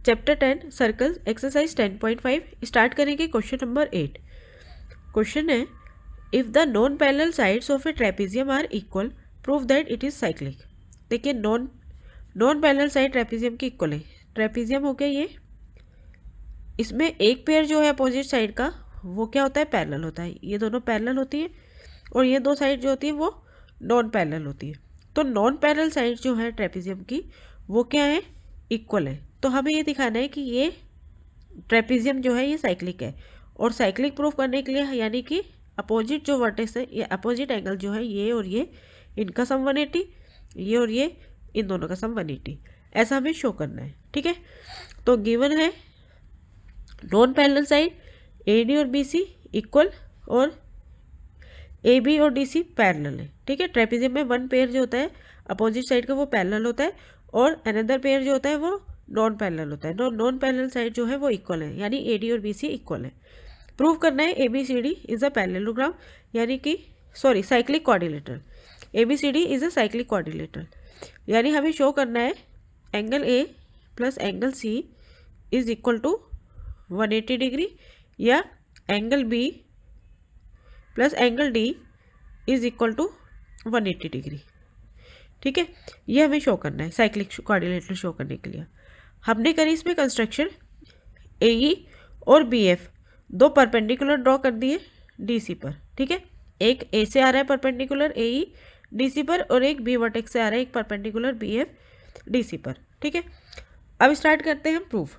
Chapter 10 circle exercise 10.5 start करेंगे question number 8। Question है if the non parallel sides of a trapezium are equal prove that it is cyclic. देखिए non parallel side trapezium की equal है। Trapezium हो गया ये, इसमें एक पेयर जो है अपोजिट साइड का वो क्या होता है, पैरेलल होता है। ये दोनों पैरेलल होती है और ये दो साइड जो होती है वो नॉन पैरेलल होती है। तो नॉन पैरेलल साइड जो है ट्रेपेजियम की वो क्या है, इक्वल है। तो हमें ये दिखाना है कि ये ट्रेपेजियम जो है ये साइक्लिक है। और साइक्लिक प्रूफ करने के लिए यानी कि अपोजिट जो वर्टेक्स है या अपोजिट एंगल जो है ये और ये, इनका सम 180, ये और ये, इन दोनों का सम 180, ऐसा हमें शो करना है। ठीक है, तो गिवन है नॉन पैरेलल साइड AD और BC इक्वल और AB और DC पैरेलल है। ठीक है, ट्रेपेजियम में वन पेयर जो होता है अपोजिट साइड का वो पैरेलल होता है और अनदर पेयर जो होता है वो नॉन पैरेलल होता है। नॉन पैरेलल साइड जो है वो इक्वल है, यानी AD और BC इक्वल है। प्रूव करना है ABCD इज अ पैरेललोग्राम, यानी कि cyclic quadrilateral. ABCD is a cyclic quadrilateral, यानी हमें शो करना है angle A plus angle C is equal to 180 degree या angle B plus angle D is equal to 180 degree. ठीक है, ये हमें शो करना है साइक्लिक क्वाड्रिलेटरल शो करने के लिए। हमने करी इसमें कंस्ट्रक्शन AE और BF दो परपेंडिकुलर ड्रॉ कर दिए DC पर। ठीक है, एक A से आ रहा है परपेंडिकुलर AE DC पर और एक B वर्टेक्स से आ रहा है एक परपेंडिकुलर BF DC पर। ठीक है, अब स्टार्ट करते हैं हम प्रूफ।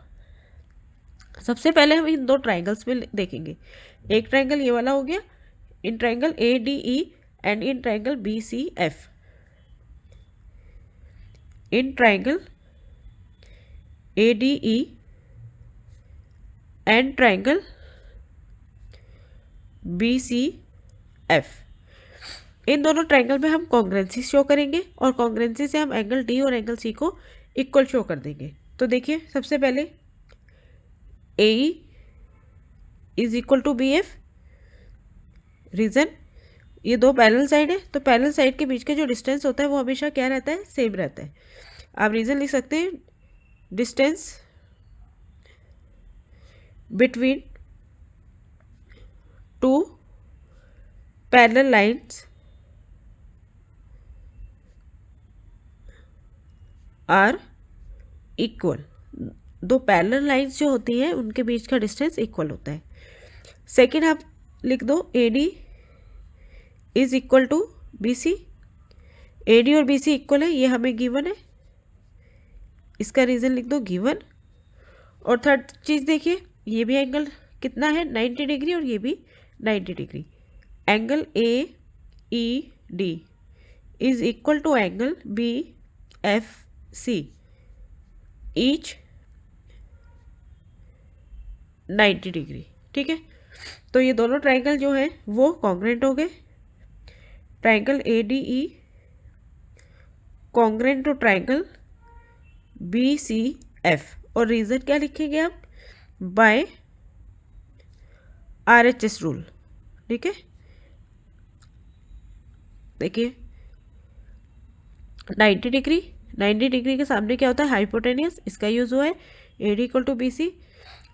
सबसे पहले हम इन दो ट्राइंगल्स में देखेंगे। एक ट्राइंगल ये वाला हो गया, in triangle ADE and in triangle BCF। In triangle ADE and triangle BCF, इन दोनों ट्राइंगल में हम कॉन्ग्रुएंसी शो करेंगे और कॉन्ग्रुएंसी से हम एंगल D और एंगल C को इक्वल शो कर देंगे। तो देखिए सबसे पहले AE is equal to BF। Reason, ये दो पैरेलल साइड है तो पैरेलल साइड के बीच का जो डिस्टेंस होता है वो हमेशा क्या रहता है, सेम रहता है। आप रीज़न लिख सकते हैं distance between two parallel lines are equal. दो पैरेलल लाइन्स जो होती हैं उनके बीच का डिस्टेंस इक्वल होता है। सेकेंड आप लिख दो AD is equal to BC। AD और BC इक्वल है, ये हमें गिवन है, इसका रीज़न लिख दो गिवन। और थर्ड चीज़ देखिए, ये भी एंगल कितना है 90 डिग्री और ये भी 90 degree. Angle AED is equal to angle BFC, each 90 degree. ठीक है, तो ये दोनों ट्राइंगल जो हैं वो कॉन्ग्रुएंट हो गए। Triangle ADE congruent to triangle BCF। और रीज़न क्या लिखेंगे आप, बाय RHS रूल। ठीक है, देखिए 90 डिग्री के सामने क्या होता है, हाइपोटेनियस, इसका यूज़ हुआ है AD इक्वल टू BC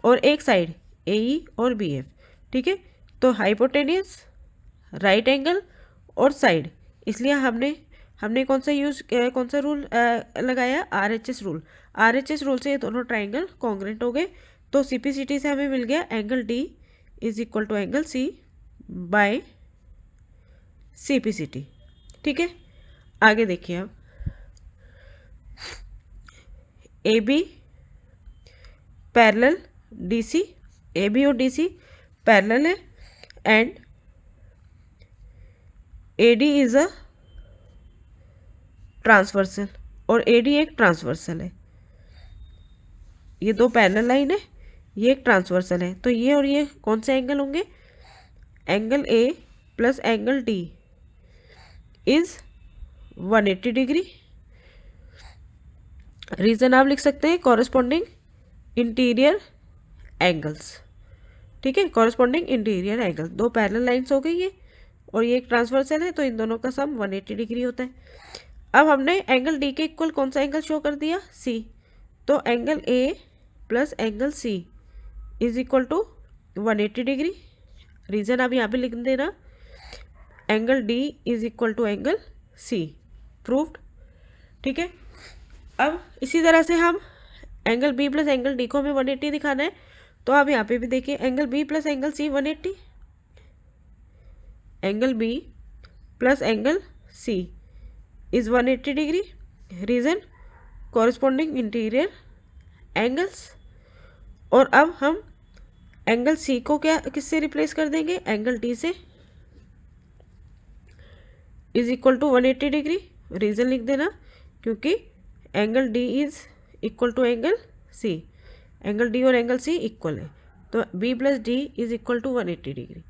और एक साइड AE और BF। ठीक है, तो हाइपोटेनियस, राइट एंगल और साइड, इसलिए हमने कौन सा रूल लगाया, RHS रूल। RHS रूल से ये दोनों ट्राइंगल कॉन्ग्रुएंट हो गए। तो CPCT से हमें मिल गया angle D is equal to angle C by CPCT। ठीक है, आगे देखिए अब AB पैरेलल DC, AB और DC पैरेलल है and AD is a transversal और AD एक ट्रांसवर्सल है। ये दो पैरेलल लाइन है, ये एक ट्रांसवर्सल है। तो ये और ये कौन से एंगल होंगे, angle A plus angle D is 180 degree. Reason आप लिख सकते हैं कॉरेस्पॉन्डिंग इंटीरियर एंगल्स। ठीक है, कॉरेस्पॉन्डिंग इंटीरियर एंगल, दो पैरेलल लाइन्स हो गई है और ये एक ट्रांसवर्सल है तो इन दोनों का सम 180 डिग्री होता है। अब हमने एंगल D के इक्वल कौन सा एंगल शो कर दिया, C। तो angle A plus angle C is equal to 180 degree. Reason आप यहाँ पे लिख देना, angle D is equal to angle C. Proved. ठीक है, अब इसी तरह से हम angle B plus angle D को हमें 180 दिखाना है, तो आप यहाँ पे भी देखिए angle B plus angle C 180, angle B plus angle C is 180 degree. Reason corresponding interior angles. और अब हम एंगल सी को क्या किससे रिप्लेस कर देंगे, एंगल डी से, is equal to 180 degree. Reason लिख देना, क्योंकि angle D is equal to angle C, angle D और एंगल सी इक्वल है, तो B plus D is equal to 180 degree.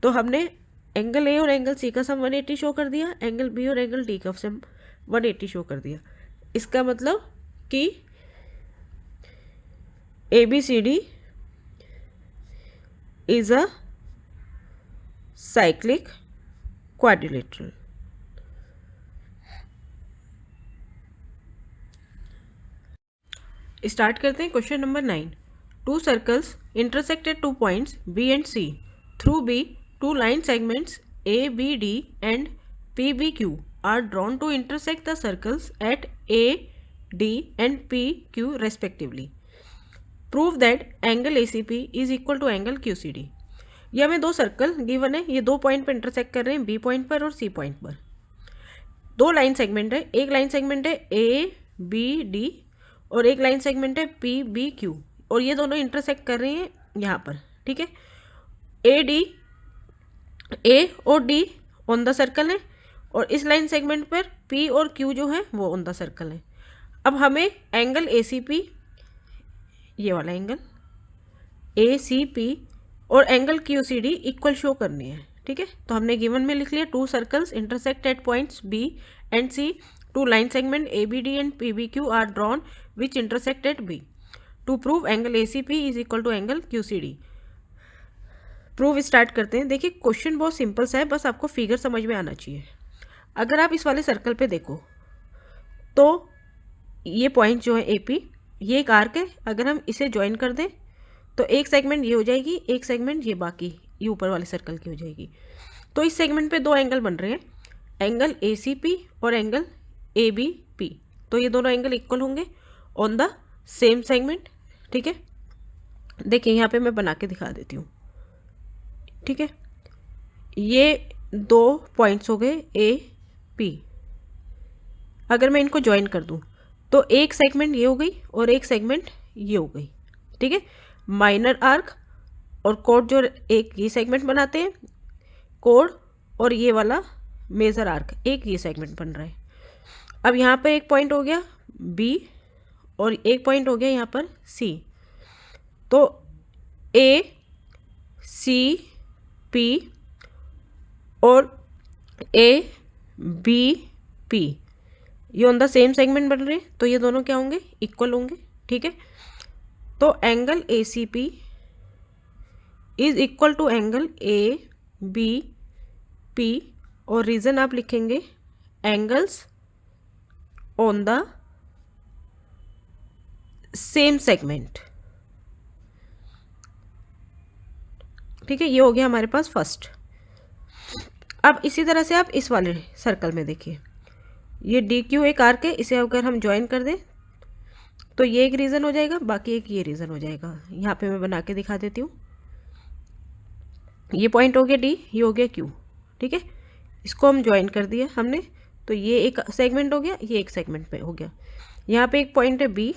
तो हमने एंगल ए और एंगल सी का सम 180 शो कर दिया, एंगल बी और एंगल डी का सम 180 शो कर दिया। इसका मतलब कि A B C D is a cyclic quadrilateral. Start करते हैं question number 9। Two circles intersect at 2 points B and C through B. 2 line segments A B D and P B Q are drawn to intersect the circles at A D and P Q respectively. Prove that angle A C P is equal to angle Q C D. ये हमें 2 circle given है, ये 2 point पर intersect कर रहे हैं, B point पर और सी पॉइंट पर। 2 लाइन सेगमेंट है, एक लाइन सेगमेंट है ए बी डी और एक लाइन सेगमेंट है पी बी क्यू, और ये दोनों इंटरसेक्ट कर रहे हैं यहाँ पर। ठीक है, ए और डी ऑन द सर्कल है, और इस लाइन सेगमेंट पर पी और क्यू जो है वो ऑन द सर्कल है। अब हमें एंगल ए सी पी, ये वाला एंगल ए सी पी और angle Q C D equal show करनी है। ठीक है, तो हमने गिवन में लिख लिया 2 circles intersect at points B and C. 2 line segment ABD and PBQ are drawn which intersect at B. To prove angle ACP is equal to angle QCD. Prove start करते हैं। देखिए क्वेश्चन बहुत simple सा है, बस आपको figure समझ में आना चाहिए। अगर आप इस वाले सर्कल पे देखो तो ये पॉइंट जो है AP, ये एक आर्क है। अगर हम इसे ज्वाइन कर दें तो एक सेगमेंट ये हो जाएगी, एक सेगमेंट ये बाकी ये ऊपर वाले सर्कल की हो जाएगी। तो इस सेगमेंट पे 2 एंगल बन रहे हैं, एंगल ACP और एंगल ABP। तो ये दोनों एंगल इक्वल होंगे ऑन द सेम सेगमेंट। ठीक है, देखिए यहाँ पे मैं बना के दिखा देती हूँ। ठीक है, ये 2 पॉइंट्स हो गए AP। अगर मैं इनको ज्वाइन कर दूँ तो एक सेगमेंट ये हो गई और एक सेगमेंट ये हो गई। ठीक है, माइनर आर्क और कोड जो एक ये सेगमेंट बनाते हैं, कोड और ये वाला मेजर आर्क एक ये सेगमेंट बन रहा है। अब यहाँ पर एक पॉइंट हो गया B और एक पॉइंट हो गया यहाँ पर C। तो ACP और ABP ये ऑन द सेम सेगमेंट बन रहे हैं, तो ये दोनों क्या होंगे, इक्वल होंगे। ठीक है, तो angle ACP is equal to angle ABP, और रीज़न आप लिखेंगे angles on the same segment. ठीक है, ये हो गया हमारे पास फर्स्ट। अब इसी तरह से आप इस वाले सर्कल में देखिए, ये DQ एक आर्क है, इसे अगर हम ज्वाइन कर दें तो ये एक रीज़न हो जाएगा, बाकी एक ये रीज़न हो जाएगा। यहाँ पे मैं बना के दिखा देती हूँ। ये पॉइंट हो गया D, ये हो गया Q। ठीक है, इसको हम ज्वाइन कर दिया हमने, तो ये एक सेगमेंट हो गया, ये एक सेगमेंट पे हो गया। यहाँ पे एक पॉइंट है B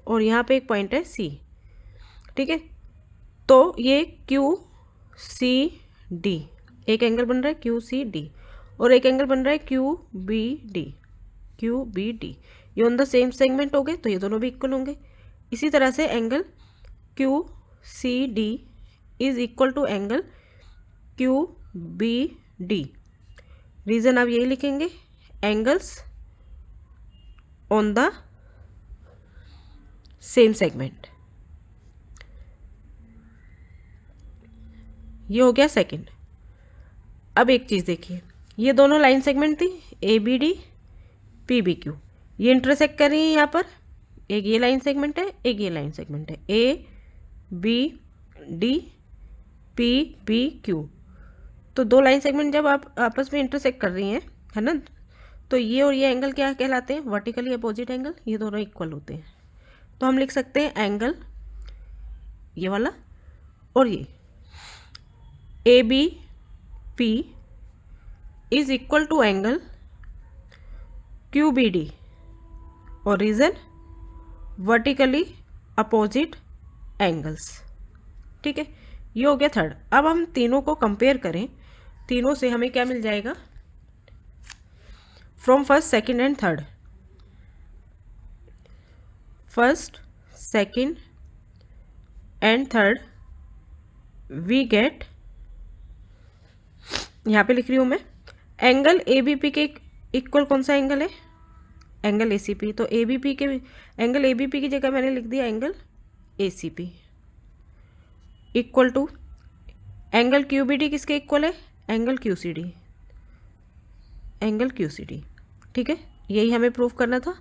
और यहाँ पे एक पॉइंट है C। ठीक है, तो ये QCD एक एंगल बन रहा है QCD, और एक एंगल बन रहा है QBD। ये ऑन द सेम सेगमेंट हो गए, तो ये दोनों भी इक्वल होंगे। इसी तरह से angle QCD is equal to angle QBD। Reason आप यही लिखेंगे, angles on the same segment. ये हो गया सेकंड। अब एक चीज़ देखिए, ये दोनों लाइन सेगमेंट थी ABD PBQ, ये इंटरसेक्ट कर रही है यहाँ पर एक ये लाइन सेगमेंट है, एक ये लाइन सेगमेंट है, A B D P P Q. तो दो लाइन सेगमेंट जब आप आपस में इंटरसेक्ट कर रही हैं, है ना, तो ये और ये एंगल क्या कहलाते हैं? Vertically opposite angle. ये दोनों इक्वल होते हैं, तो हम लिख सकते हैं एंगल ये वाला और ये A B P is equal to angle Q B D, और रीजन वर्टिकली अपोजिट एंगल्स। ठीक है, ये हो गया थर्ड। अब हम तीनों को कंपेयर करें, तीनों से हमें क्या मिल जाएगा? From first second and third, first second and third we get, यहाँ पे लिख रही हूँ मैं, एंगल ए बी पी के इक्वल कौन सा एंगल है? Angle A C P. तो ए बी पी के एंगल ए बी पी की जगह मैंने लिख दिया angle A C P equal to angle Q B D किसके इक्वल है? Angle Q C D, angle Q C D. ठीक है, यही हमें प्रूव करना था,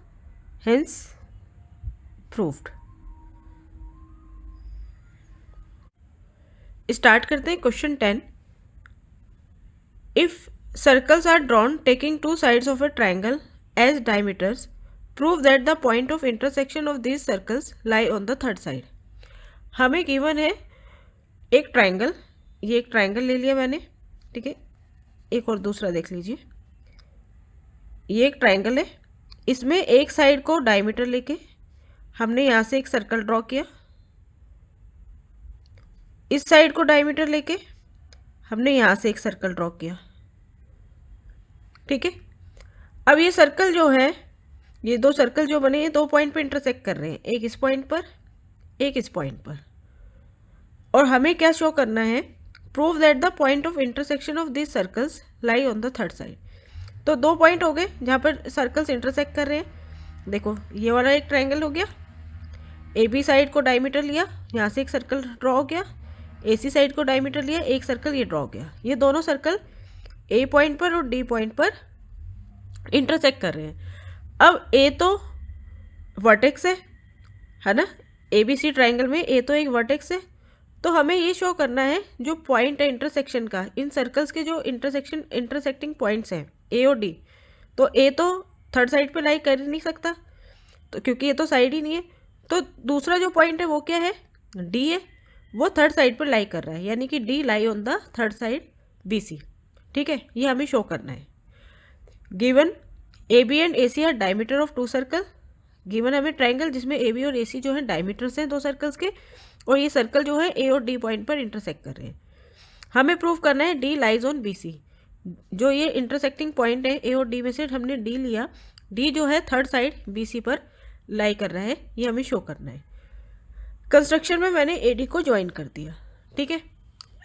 हेंस प्रूव्ड। स्टार्ट करते हैं question 10। If circles are drawn taking two sides of a triangle as diameters, prove that the point of intersection of these circles lie on the third side. हमें given है एक triangle, ये एक triangle ले लिया मैंने, ठीक है, एक और दूसरा देख लीजिए। ये एक ट्राइंगल है, इसमें एक साइड को डायमीटर लेके हमने यहाँ से एक सर्कल ड्रॉ किया, इस साइड को डायमीटर लेके हमने यहाँ से एक सर्कल ड्रॉ किया। ठीक है, अब ये सर्कल जो है, ये दो सर्कल जो बने हैं, दो पॉइंट पे इंटरसेक्ट कर रहे हैं, एक इस पॉइंट पर, एक इस पॉइंट पर, और हमें क्या शो करना है? Prove that the point of intersection of this circles lie on the third side. तो दो पॉइंट हो गए जहाँ पर सर्कल्स इंटरसेक्ट कर रहे हैं। देखो, ये वाला एक ट्राइंगल हो गया, ए बी साइड को डायमीटर लिया, यहाँ से एक सर्कल ड्रॉ हो गया, ए सी साइड को डायमीटर लिया, एक सर्कल ये ड्रॉ हो गया। ये दोनों सर्कल ए पॉइंट पर और डी पॉइंट पर इंटरसेक्ट कर रहे हैं। अब ए तो वर्टेक्स है ना, ए बी सी ट्राइंगल में ए तो एक वर्टेक्स है, तो हमें ये शो करना है जो पॉइंट है इंटरसेक्शन का, इन सर्कल्स के जो इंटरसेक्टिंग पॉइंट्स हैं ए और डी, तो ए तो थर्ड साइड पे लाई कर ही नहीं सकता, तो क्योंकि ये तो साइड ही नहीं है, तो दूसरा जो पॉइंट है वो क्या है? डी है, वो थर्ड साइड पर लाई कर रहा है, यानी कि D lie on the third side B C. ठीक है, ये हमें शो करना है। Given A B and A C are diameter of two circle, given हमें ट्राइंगल जिसमें ए बी और ए सी जो है डायमीटर्स हैं दो सर्कल्स के, और ये सर्कल जो है ए और डी पॉइंट पर इंटरसेक्ट कर रहे हैं। हमें प्रूव करना है D lies on B C, जो ये इंटरसेक्टिंग पॉइंट है ए और डी में से हमने डी लिया, डी जो है थर्ड साइड बी सी पर लाई कर रहा है, ये हमें शो करना है। कंस्ट्रक्शन में मैंने ए डी को ज्वाइन कर दिया। ठीक है,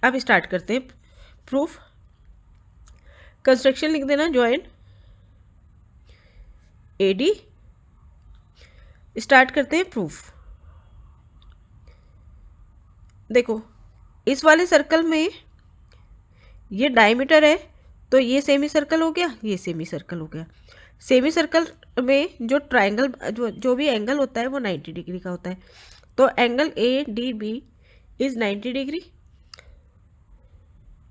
अब स्टार्ट करते हैं प्रूफ। कंस्ट्रक्शन लिख देना, ज्वाइन ए डी, स्टार्ट करते हैं प्रूफ। देखो, इस वाले सर्कल में ये डायमीटर है, तो ये सेमी सर्कल हो गया, ये सेमी सर्कल हो गया। सेमी सर्कल में जो ट्राइंगल जो भी एंगल होता है वो 90 डिग्री का होता है, तो angle A D B is 90 degree,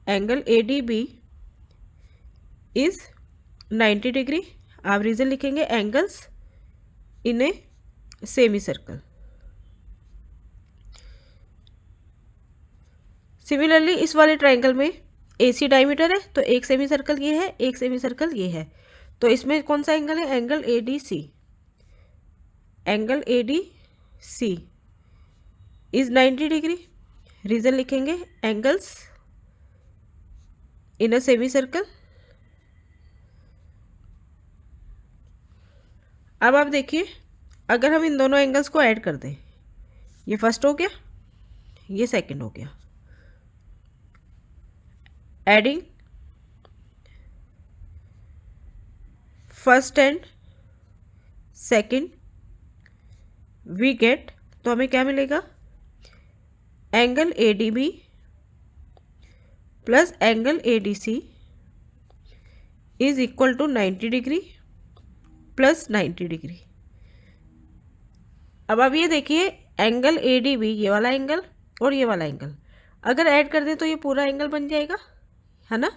angle A D B is 90 degree. आप रीजन लिखेंगे angles in a semi circle. Similarly इस वाले ट्राइंगल में ए सी डायमीटर है, तो एक सेमी सर्कल ये है, एक सेमी सर्कल ये है, तो इसमें कौन सा एंगल है? Angle A D C, angle A D C is 90 degree. Reason लिखेंगे angles in a semi circle. अब आप देखिए, अगर हम इन दोनों एंगल्स को ऐड कर दें, ये फर्स्ट हो गया, ये सेकंड हो गया, adding first and second we get, तो हमें क्या मिलेगा? Angle A D B plus angle A D C is equal to 90 degree plus 90 degree. अब आप ये देखिए एंगल ADB, ये वाला एंगल और ये वाला एंगल अगर ऐड कर दें तो ये पूरा एंगल बन जाएगा, है ना।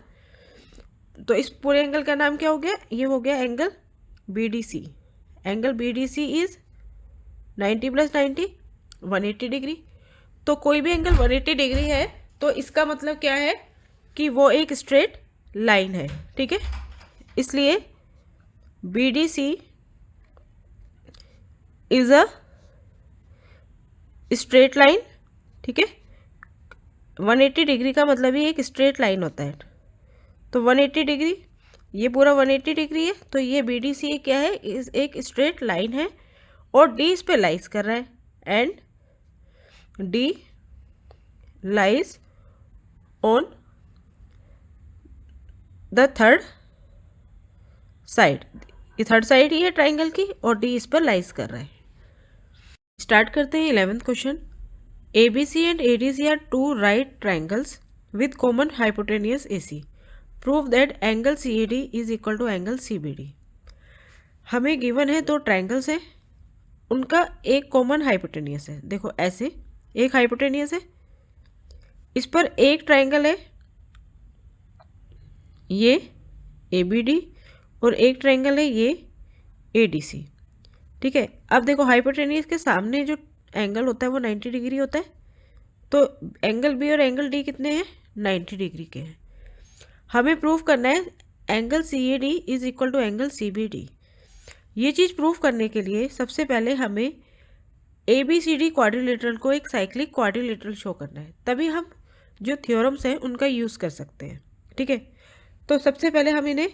तो इस पूरे एंगल का नाम क्या हो गया, ये हो गया angle BDC। Angle BDC is 90 + 90 180 degree. तो कोई भी एंगल 180 डिग्री है तो इसका मतलब क्या है कि वो एक स्ट्रेट लाइन है, ठीक है। इसलिए BDC is a straight line, ठीक है। 180 डिग्री का मतलब ही एक स्ट्रेट लाइन होता है। तो 180 डिग्री, ये पूरा 180 डिग्री है, तो ये BDC क्या है, एक स्ट्रेट लाइन है और D इस पे लाइज कर रहा है and D lies on the third side. ये थर्ड साइड ही है ट्राइंगल की और D इस पर लाइज कर रहा है। स्टार्ट करते हैं 11th question. ABC and ADC are two right triangles with common hypotenuse AC। Prove that angle CAD is equal to angle CBD। हमें गिवन है दो ट्राइंगल्स है, उनका एक कॉमन हाइपोटेनियस है। देखो ऐसे एक हाइपोटेनियस है, इस पर एक ट्राइंगल है ये ABD और एक ट्राइंगल है ये ADC, ठीक है। अब देखो हाइपोटेनियस के सामने जो एंगल होता है वो 90 डिग्री होता है, तो एंगल B और एंगल D कितने हैं, 90 डिग्री के हैं। हमें प्रूव करना है angle CAD is equal to angle CBD। ये चीज़ प्रूव करने के लिए सबसे पहले हमें ABCD क्वाड्रिलेटरल को एक साइक्लिक क्वाड्रिलेटरल शो करना है, तभी हम जो थ्योरम्स हैं उनका यूज़ कर सकते हैं, ठीक है। तो सबसे पहले हम इन्हें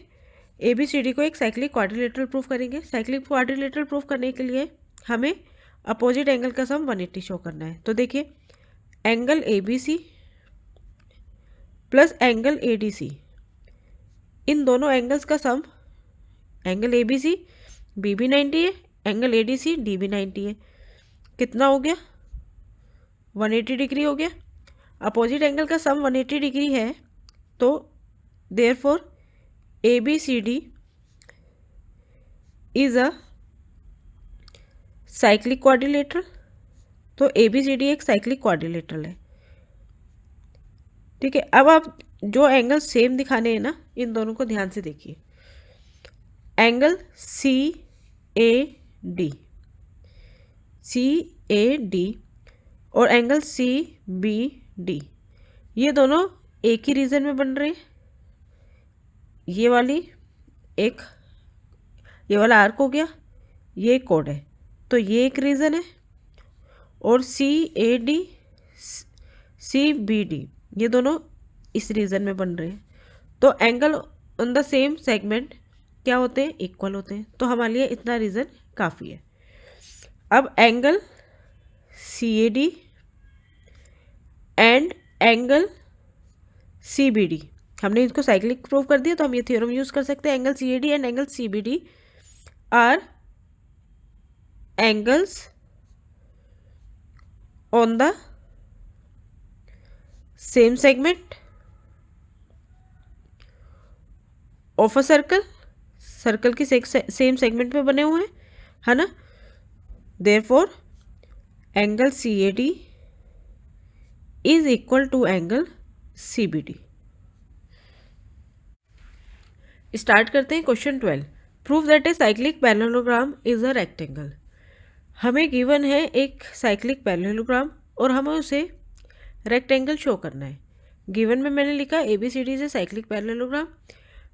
ABCD को एक साइक्लिक क्वाड्रिलेटरल प्रूव करेंगे। साइक्लिक क्वाड्रिलेटरल प्रूव करने के लिए हमें अपोजिट एंगल का सम 180 शो करना है। तो देखिए angle ABC plus angle ADC, इन दोनों एंगल्स का सम, एंगल ABC B भी 90 है, एंगल ADC D भी 90 है, कितना हो गया 180 डिग्री हो गया। अपोजिट एंगल का सम 180 डिग्री है, तो therefore ABCD is a cyclic quadrilateral. तो ABCD एक साइक्लिक क्वाड्रिलेटरल है, ठीक है। अब आप जो एंगल सेम दिखाने हैं ना, इन दोनों को ध्यान से देखिए। एंगल CAD और एंगल CBD, ये दोनों एक ही रीजन में बन रहे हैं। ये वाला आर्क हो गया, ये कोड है, तो ये एक रीजन है। और CAD CBD ये दोनों इस रीजन में बन रहे हैं, तो angle on the same segment क्या होते हैं, इक्वल होते हैं। तो हमारे लिए इतना रीजन काफ़ी है। अब angle CAD and angle CBD, हमने इसको साइक्लिक प्रूव कर दिया, तो हम ये थ्योरम यूज कर सकते हैं। Angle CAD and angle CBD are angles on the same segment of a circle. Circle की सेम सेगमेंट में बने हुए हैं, है ना। Therefore angle CAD is equal to angle CBD। Start करते हैं question 12। Prove that a cyclic parallelogram is a rectangle. हमें गिवन है एक साइक्लिक पैरेललोग्राम और हमें उसे रेक्टेंगल शो करना है। गिवन में मैंने लिखा ABCD is a cyclic parallelogram,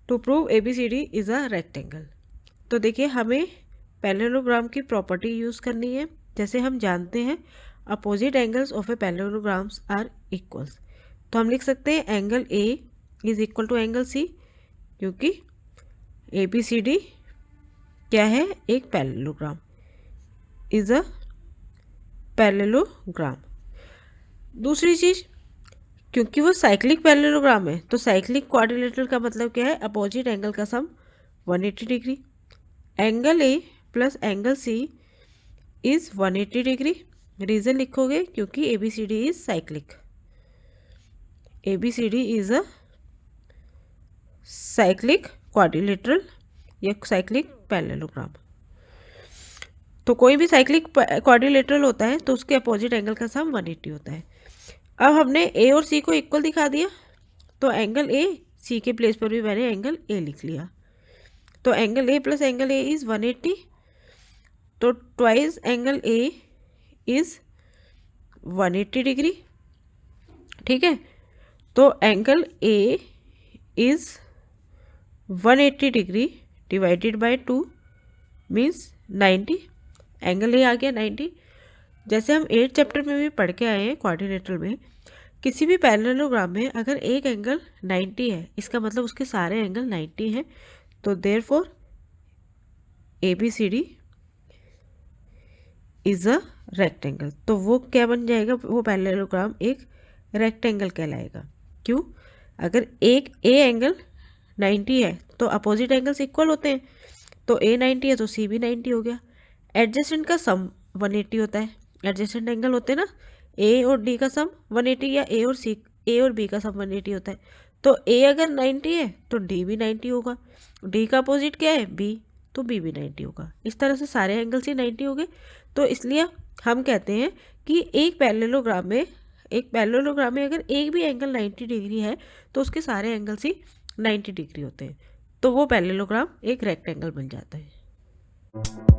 to prove ABCD is a rectangle. तो देखिए हमें पैरेललोग्राम की प्रॉपर्टी यूज़ करनी है। जैसे हम जानते हैं opposite angles of a parallelograms are equals, तो हम लिख सकते हैं angle A is equal to angle C, क्योंकि ABCD क्या है, एक पैरेललोग्राम, इज अ पैरेललोग्राम। दूसरी चीज़, क्योंकि वो साइक्लिक पैरेललोग्राम है, तो साइक्लिक क्वाड्रिलेटरल का मतलब क्या है, अपोजिट एंगल का sum 180 degree. Angle A plus angle C is 180 degree. Reason लिखोगे क्योंकि ABCD is cyclic, ABCD is a cyclic quadrilateral या साइक्लिक पैरेललोग्राम। तो कोई भी साइक्लिक क्वाड्रिलेटरल होता है तो उसके अपोजिट एंगल का सम 180 होता है। अब हमने ए और सी को इक्वल दिखा दिया, तो एंगल ए, सी के प्लेस पर भी मैंने एंगल ए लिख लिया। तो angle A plus angle A is 180, तो twice angle A is 180 degree. ठीक है, तो angle A is 180 degree divided by 2 means 90। Angle A आ गया 90। जैसे हम 8th चैप्टर में भी पढ़ के आए हैं क्वाड्रिलेटरल में, किसी भी पैरेललोग्राम में अगर एक एंगल 90 है, इसका मतलब उसके सारे एंगल 90 हैं। तो therefore ABCD is a rectangle. तो वो क्या बन जाएगा, वो पैरेललोग्राम एक रेक्टेंगल कहलाएगा। क्यों? अगर एक ए एंगल 90 है तो अपोजिट एंगल्स इक्वल होते हैं, तो ए 90 है तो सी भी 90 हो गया। एडजेसेंट का सम 180 होता है, एडजेसेंट एंगल होते हैं ना, ए और डी का सम 180 या ए और बी का सम 180 होता है। तो ए अगर 90 है तो डी भी 90 होगा, डी का अपोजिट क्या है बी, तो बी भी 90 होगा। इस तरह से सारे एंगल्स ही 90 हो गए। तो इसलिए हम कहते हैं कि एक पैरेललोग्राम में अगर एक भी एंगल 90 डिग्री है तो उसके सारे एंगल्स ही 90 डिग्री होते हैं, तो वो पैरेललोग्राम एक रेक्टेंगल बन जाता है।